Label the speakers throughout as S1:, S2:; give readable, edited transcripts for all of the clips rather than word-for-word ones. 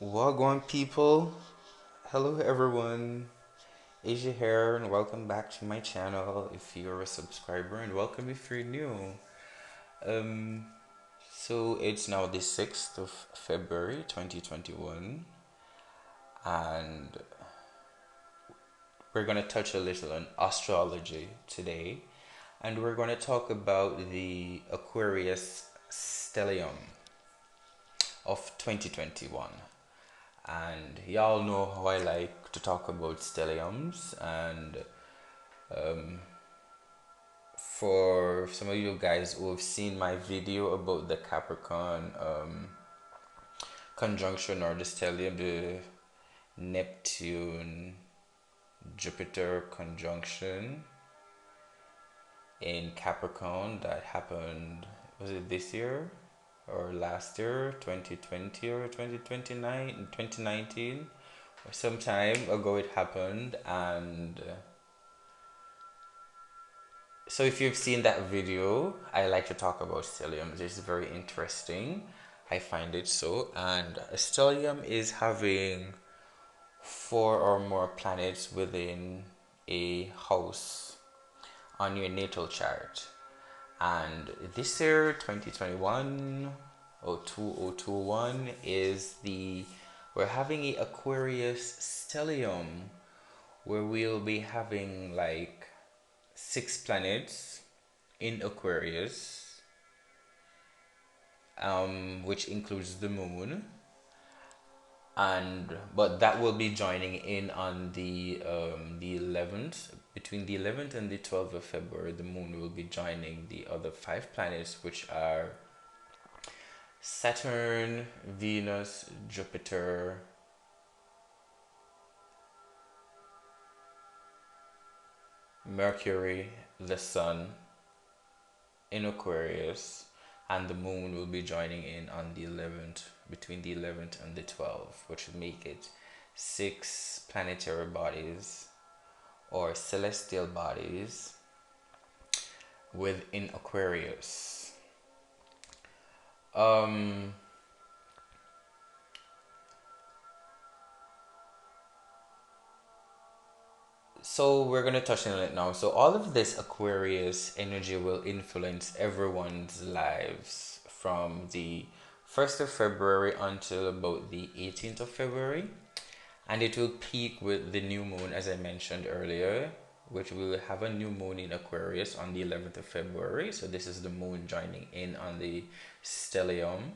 S1: Wagwan people, hello everyone, Asia here and welcome back to my channel if you're a subscriber and welcome if you're new. Um, so it's now the 6th of February 2021 and we're going to touch a little on astrology today and we're going to talk about the Aquarius Stellium of 2021. And y'all know how I like to talk about stelliums, and um, for some of you guys who have seen my video about the Capricorn conjunction or the stellium, the Neptune Jupiter conjunction in Capricorn that happened, was it this year or last year, 2020 or 2019, or some time ago it happened. And so if you've seen that video, I like to talk about stelliums. It's very interesting, I find it so. And a stellium is having four or more planets within a house on your natal chart. And this year, 2021 or 2021, is we're having a Aquarius stellium where we'll be having like 6 planets in Aquarius, which includes the moon, and but that will be joining in on the 11th. Between the 11th and the 12th of February, the moon will be joining the other 5 planets, which are Saturn, Venus, Jupiter, Mercury, the sun in Aquarius, and the moon will be joining in on the 11th, between the 11th and the 12th, which would make it 6 planetary bodies or celestial bodies within Aquarius. So we're gonna touch on it now. So all of this Aquarius energy will influence everyone's lives from the 1st of February until about the 18th of February. And it will peak with the new moon, as I mentioned earlier, which will have a new moon in Aquarius on the 11th of February. So this is the moon joining in on the stellium,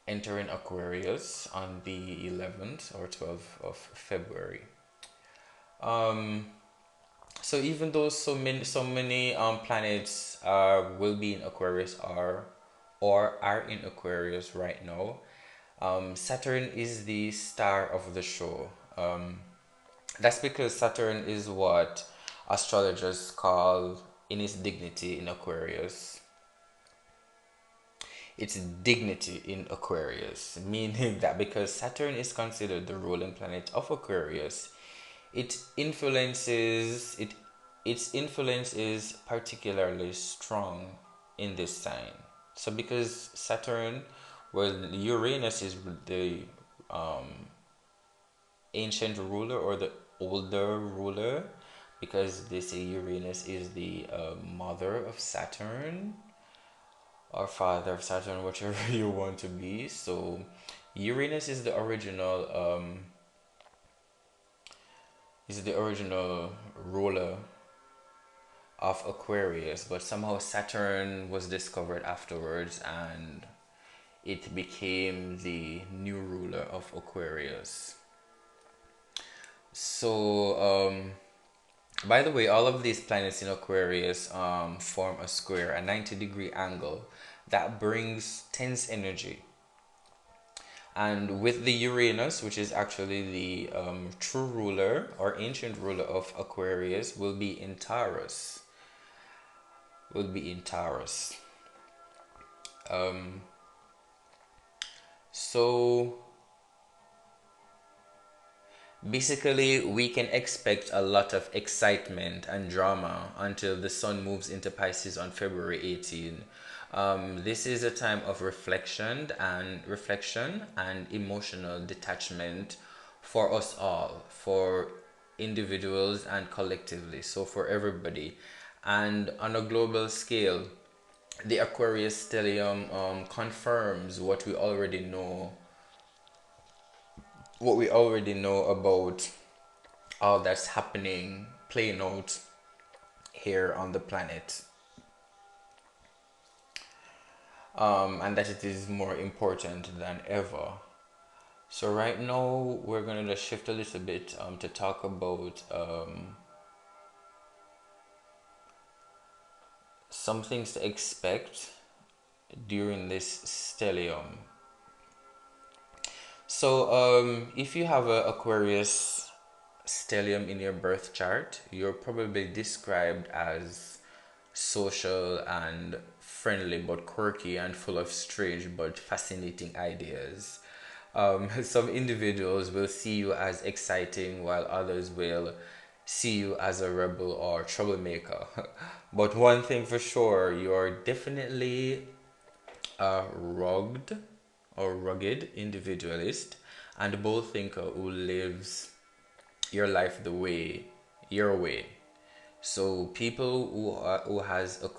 S1: entering Aquarius on the 11th or 12th of February. So even though so many planets will be in Aquarius or are in Aquarius right now, Saturn is the star of the show. That's because Saturn is what astrologers call in its dignity in Aquarius. Its dignity in Aquarius, meaning that because Saturn is considered the ruling planet of Aquarius, its influence is particularly strong in this sign. So because Saturn, well, Uranus is the ancient ruler or the older ruler, because they say Uranus is the mother of Saturn or father of Saturn, whichever you want to be. So Uranus is the original ruler of Aquarius, but somehow Saturn was discovered afterwards and it became the new ruler of Aquarius. So by the way, all of these planets in Aquarius form a square, a 90-degree angle that brings tense energy. And with the Uranus, which is actually the true ruler or ancient ruler of Aquarius, will be in Taurus. So basically, we can expect a lot of excitement and drama until the sun moves into Pisces on February 18. This is a time of reflection and emotional detachment for us all, for individuals and collectively, so for everybody. And on a global scale, the Aquarius Stellium confirms what we already know about all that's happening, playing out here on the planet, and that it is more important than ever. So right now we're gonna just shift a little bit to talk about some things to expect during this stellium. So if you have a Aquarius stellium in your birth chart, you're probably described as social and friendly but quirky and full of strange but fascinating ideas. Some individuals will see you as exciting while others will see you as a rebel or troublemaker. But one thing for sure, you're definitely a rugged individualist and bold thinker who lives your life the way, your way. So people who has an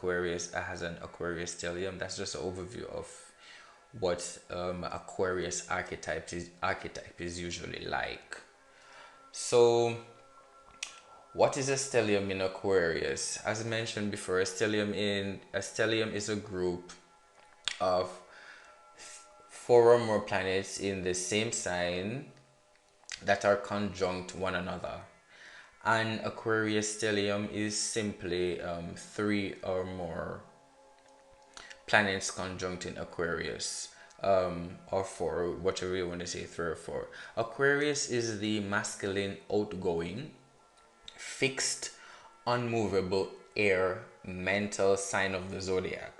S1: Aquarius stellium. That's just an overview of what Aquarius archetype is usually like. So what is a stellium in Aquarius? As mentioned before, a stellium is a group of four or more planets in the same sign that are conjunct one another. An Aquarius stellium is simply three or more planets conjunct in Aquarius, or four, whatever you want to say, three or four. Aquarius is the masculine, outgoing, fixed, unmovable air mental sign of the zodiac.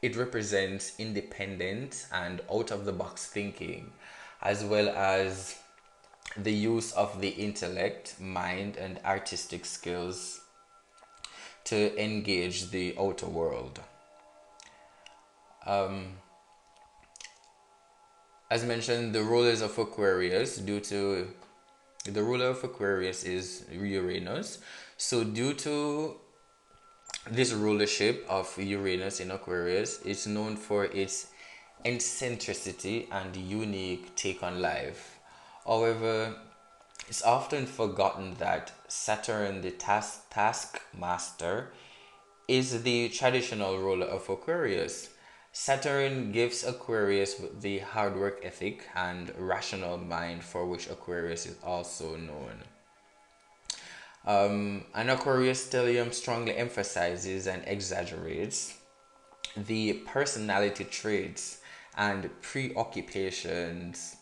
S1: It represents independent and out of the box thinking, as well as the use of the intellect, mind, and artistic skills to engage the outer world. As mentioned, the ruler of Aquarius is Uranus. So due to this rulership of Uranus in Aquarius, it's known for its eccentricity and unique take on life. However, it's often forgotten that Saturn, the taskmaster, is the traditional ruler of Aquarius. Saturn gives Aquarius the hard work ethic and rational mind for which Aquarius is also known. An Aquarius stellium strongly emphasizes and exaggerates the personality traits and preoccupations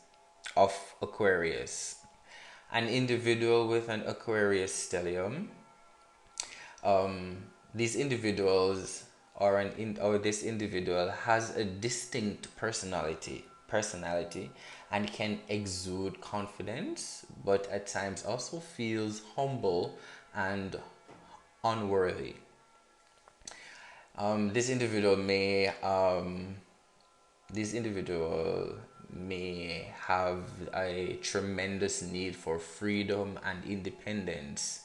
S1: of Aquarius. An individual with an Aquarius stellium, these individuals or this individual has a distinct personality and can exude confidence, but at times also feels humble and unworthy. This individual may have a tremendous need for freedom and independence.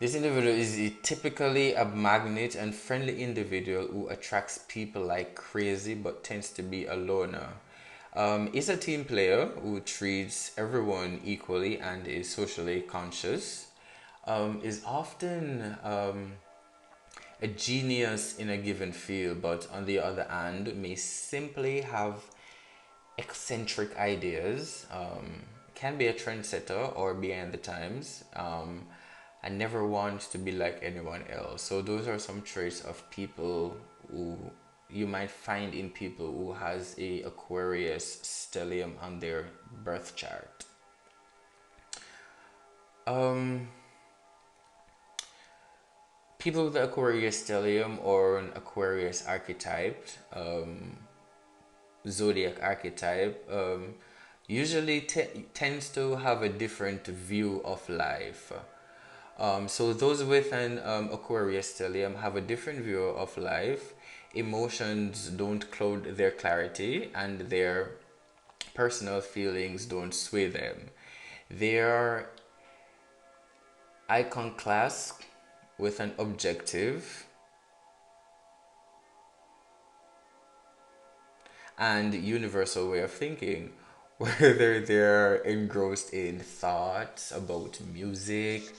S1: This individual is typically a magnet and friendly individual who attracts people like crazy but tends to be a loner. Is a team player who treats everyone equally and is socially conscious. Is often a genius in a given field, but on the other hand, may simply have eccentric ideas, can be a trendsetter or behind the times, and never want to be like anyone else. So those are some traits of people who you might find in people who has a Aquarius stellium on their birth chart. People with the Aquarius stellium or an Aquarius archetype, zodiac archetype, usually tends to have a different view of life. So those with an Aquarius stellium have a different view of life. Emotions don't cloud their clarity, and their personal feelings don't sway them. They are iconoclast with an objective and universal way of thinking, whether they're engrossed in thoughts about music,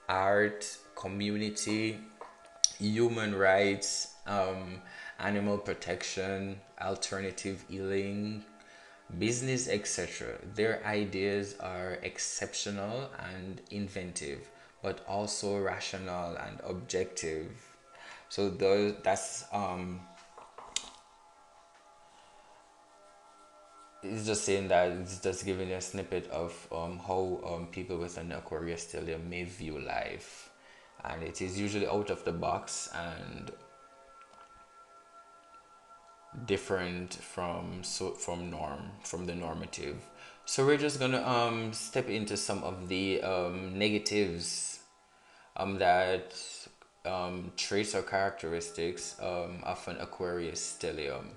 S1: art, community, human rights, animal protection, alternative healing, business, etc. Their ideas are exceptional and inventive, but also rational and objective. So that's it's just saying that it's just giving a snippet of how people with an Aquarius stellium may view life, and it is usually out of the box and different from the normative. So we're just gonna step into some of the negatives that traits or characteristics of an Aquarius stellium.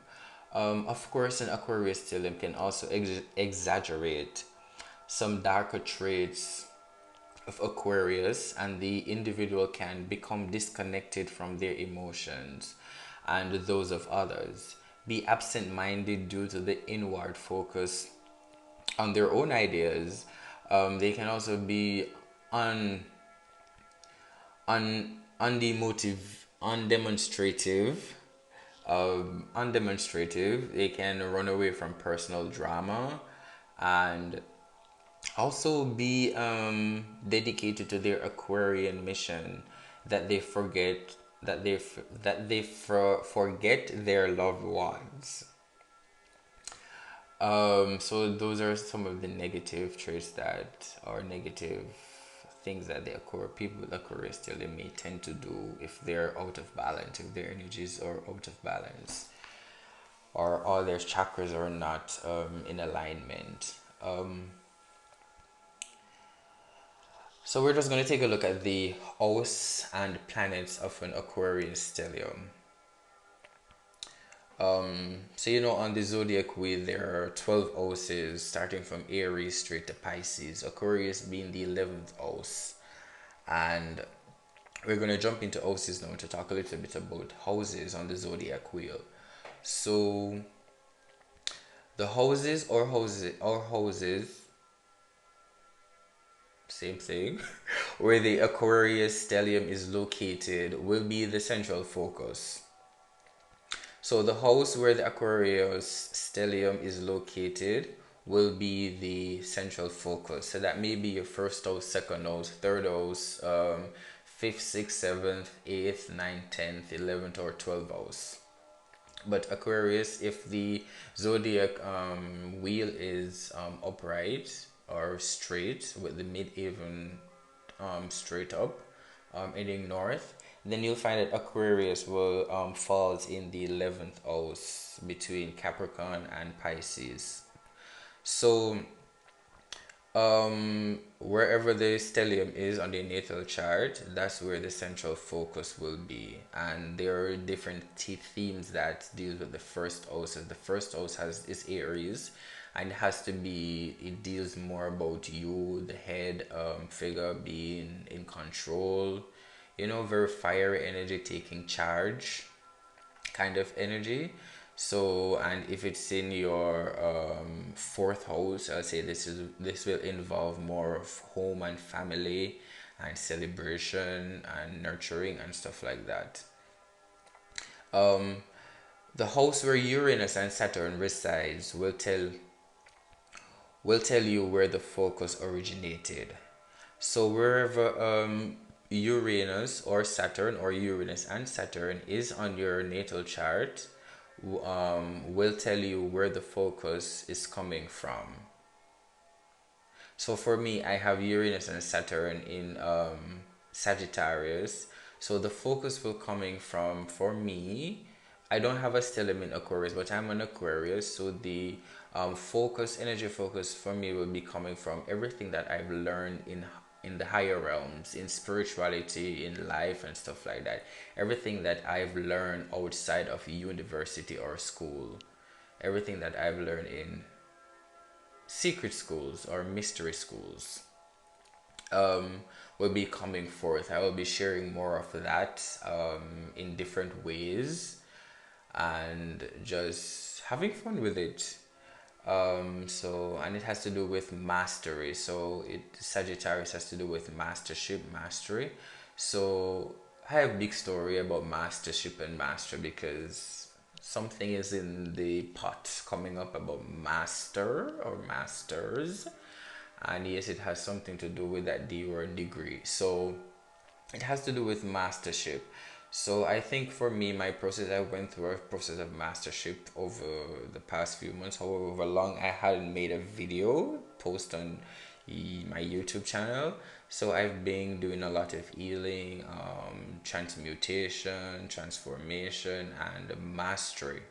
S1: Of course, an Aquarius stellium can also exaggerate some darker traits of Aquarius, and the individual can become disconnected from their emotions and those of others, be absent minded due to the inward focus on their own ideas. They can also be un, undemonstrative. Undemonstrative. They can run away from personal drama and also be dedicated to their Aquarian mission, that they forget forget their loved ones. So those are some of the negative traits that are negative things that the people with Aquarius still they may tend to do if they're out of balance, if their energies are out of balance, or all their chakras are not in alignment. So we're just going to take a look at the hosts and planets of an Aquarius stellium. So on the zodiac wheel there are 12 houses starting from Aries straight to Pisces, Aquarius being the 11th house. And we're going to jump into houses now to talk a little bit about houses on the zodiac wheel. So the houses, same thing, where the Aquarius stellium is located will be the central focus. So the house where the Aquarius stellium is located will be the central focus. So that may be your first house, second house, third house, fifth, sixth, seventh, eighth, ninth, 10th, 11th, or 12th house. But Aquarius, if the zodiac wheel is upright or straight with the mid-even straight up, heading north, then you'll find that Aquarius will falls in the 11th house between Capricorn and Pisces. So wherever the stellium is on the natal chart, that's where the central focus will be. And there are different themes that deal with the first house. The first house is Aries, and it deals more about you, the head figure, being in control, very fiery energy, taking charge kind of energy. So, and if it's in your fourth house, I'll say this will involve more of home and family and celebration and nurturing and stuff like that. The house where Uranus and Saturn resides will tell you where the focus originated. So wherever Uranus or Saturn, or Uranus and Saturn is on your natal chart, will tell you where the focus is coming from. So for me, I have Uranus and Saturn in Sagittarius. So the focus will coming from, for me, I don't have a stellium in Aquarius, but I'm an Aquarius. So the energy focus for me will be coming from everything that I've learned in in the higher realms, in spirituality, in life and stuff like that. Everything that I've learned outside of university or school, everything that I've learned in secret schools or mystery schools, um, will be coming forth. I will be sharing more of that in different ways and just having fun with it. So, and it has to do with mastery. So, Sagittarius has to do with mastership, mastery. So, I have a big story about mastership and mastery because something is in the pot coming up about master or masters, and yes, it has something to do with that D word, degree. So it has to do with mastership. So I think for me, my process, I went through a process of mastership over the past few months. However long I hadn't made a video post on my YouTube channel. So I've been doing a lot of healing, transmutation, transformation, and mastery,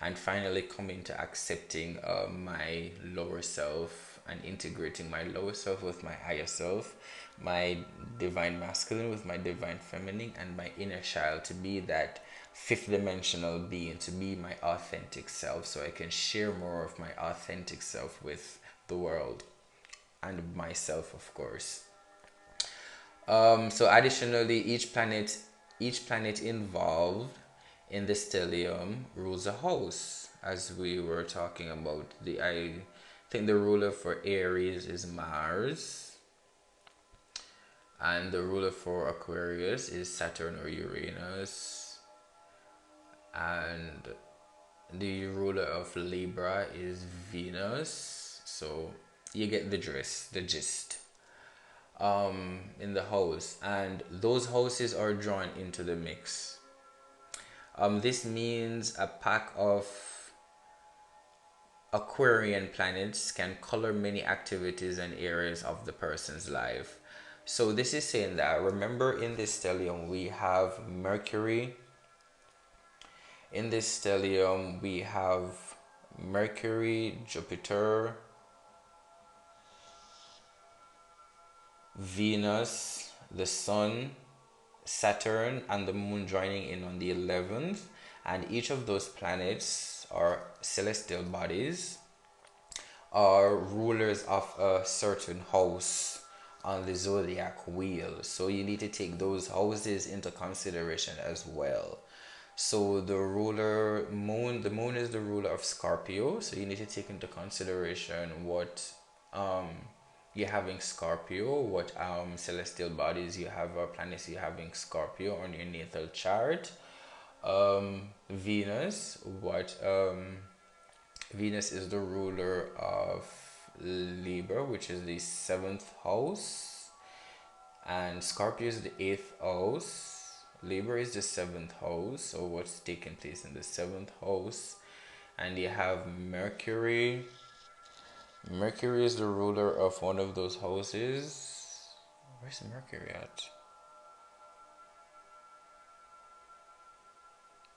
S1: and finally coming to accepting my lower self and integrating my lower self with my higher self, my divine masculine with my divine feminine, and my inner child to be that fifth dimensional being, to be my authentic self, so I can share more of my authentic self with the world and myself, of course. So additionally, each planet involved in the stellium rules a house. As we were talking about, I think the ruler for Aries is Mars, and the ruler for Aquarius is Saturn or Uranus, and the ruler of Libra is Venus. So you get the gist in the house, and those houses are drawn into the mix. This means a pack of Aquarian planets can color many activities and areas of the person's life. So this is saying that, remember, in this stellium we have Mercury. In this stellium we have Mercury, Jupiter, Venus, the Sun, Saturn, and the Moon joining in on the 11th. And each of those planets are celestial bodies, are rulers of a certain house on the zodiac wheel. So you need to take those houses into consideration as well. So the moon is the ruler of Scorpio. So you need to take into consideration what you having Scorpio, what celestial bodies you have or planets you having Scorpio on your natal chart. Venus is the ruler of Libra, which is the seventh house, and Scorpio is the eighth house. Libra is the seventh house. So what's taking place in the seventh house? And you have Mercury. Mercury is the ruler of one of those houses. Where's Mercury at?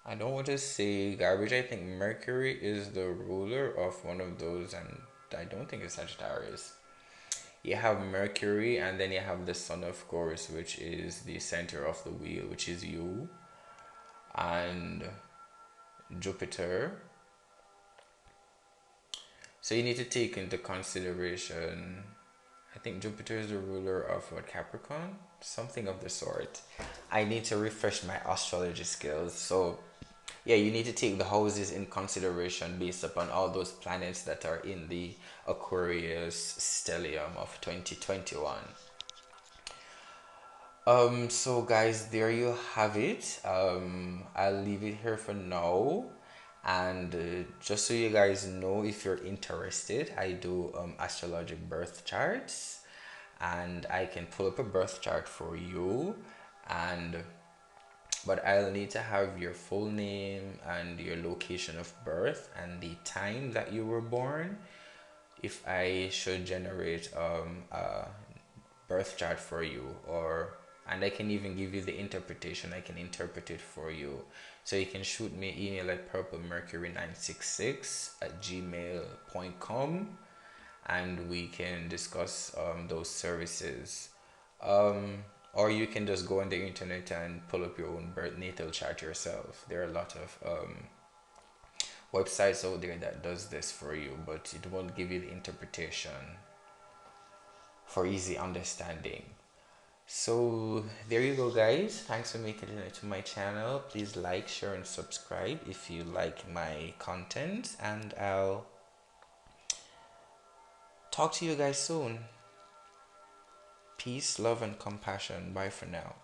S1: I don't want to say garbage. I think Mercury is the ruler of one of those, and I don't think it's Sagittarius. You have Mercury, and then you have the Sun, of course, which is the center of the wheel, which is you, and Jupiter. So you need to take into consideration, I think Jupiter is the ruler of what, Capricorn? Something of the sort. I need to refresh my astrology skills. So yeah, you need to take the houses in consideration based upon all those planets that are in the Aquarius Stellium of 2021. So guys, there you have it. I'll leave it here for now. And just so you guys know, if you're interested, I do astrologic birth charts, and I can pull up a birth chart for you, and but I'll need to have your full name and your location of birth and the time that you were born if I should generate a birth chart for you, or and I can even give you the interpretation. I can interpret it for you. So you can shoot me email at purplemercury966 at gmail.com, and we can discuss those services. Or you can just go on the internet and pull up your own birth natal chart yourself. There are a lot of websites out there that does this for you, but it won't give you the interpretation for easy understanding. So there you go, guys. Thanks for making it to my channel. Please like, share, and subscribe if you like my content, and I'll talk to you guys soon. Peace, love, and compassion. Bye for now.